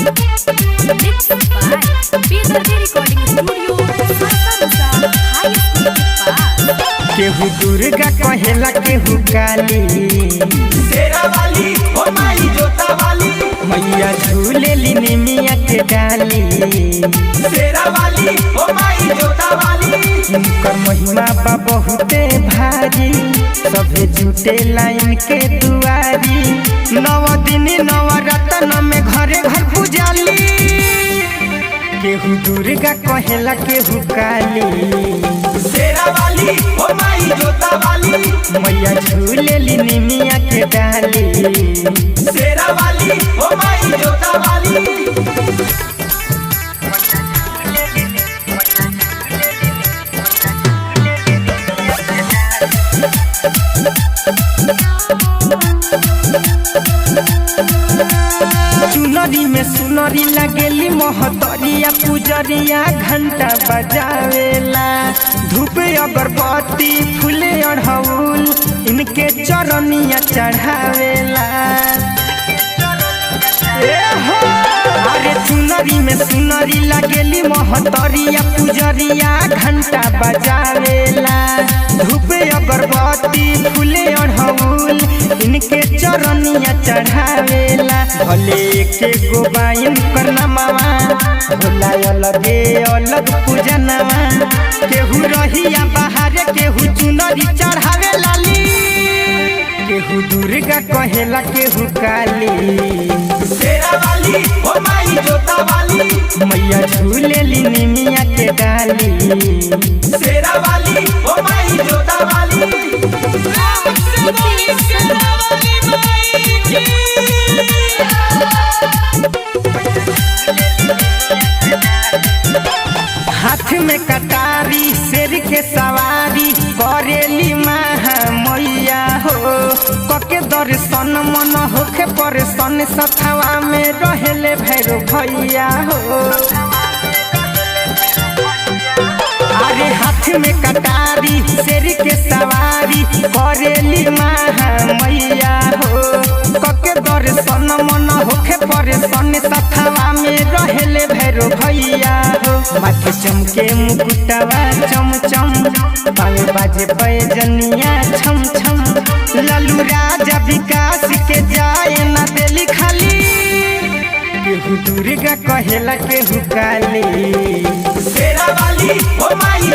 Mixed by Bedardi Recording Studio, Sarsa High School के पास। केहू दुर्गा कहेला केहू काली, शेरा वाली ओ माई जोता वाली, मैया झूलेली निमिया के डाली। शेरा वाली ओ माई जोता वाली, इनकर महिमा बा बहुते भारी, सभे जुटे लाइन के दुआरी। नव दिन नवरत्न में घरे घर पूजाली। केहू दुर्गा कहेला केहू काली, शेरा वाली ओ माई जोता वाली, मैया झूलेली निमिया के डाली। शेरा वाली ओ माई जोता वाली। चुनरी में सुनरी लगेली महतरिया, पुजरिया घंटा बजावेला। धूप अगरबत्ती फूले अढ़ौल इनके चरनिया चढ़ावेला। अरे चुनरी में सुनरी लगेली महतरिया, पुजरिया घंटा बजावेला। धूप अगरबत्ती फूले अढ़ौल इनके चरनिया चढ़ावेला। भले के गोबाइन करना मामा, भोला अलगे अलग पूजनवा। केहू रहिया बाहर केहू चुनरी चढ़ावे लाली। केहू दुर्गा कहेला केहू काली, शेरा वाली ओ माई जोता वाली, मैया झूलेली निमिया के डाली। शेरा वाली ओ माई जोता वाली। हाथ में कटारी शेर के सवारी करेली मैया हो। कके दर्शन मन होखे परेशान, सथवा में रहेले भैरो भैया हो। अरे हाथ में कटारी शेर के सवारी करेली मैया हो। कके दर्शन मन होखे परेशान, सथवा में रहेले भैरो भैया हो। माथे चमके मुकुटवा चम चम, पावे बाजे पैजनिया छम छम। लालू राजा विकास के जाए न देली खाली। केहू दुर्गा कहेला केहू काली, शेरा वाली ओ माई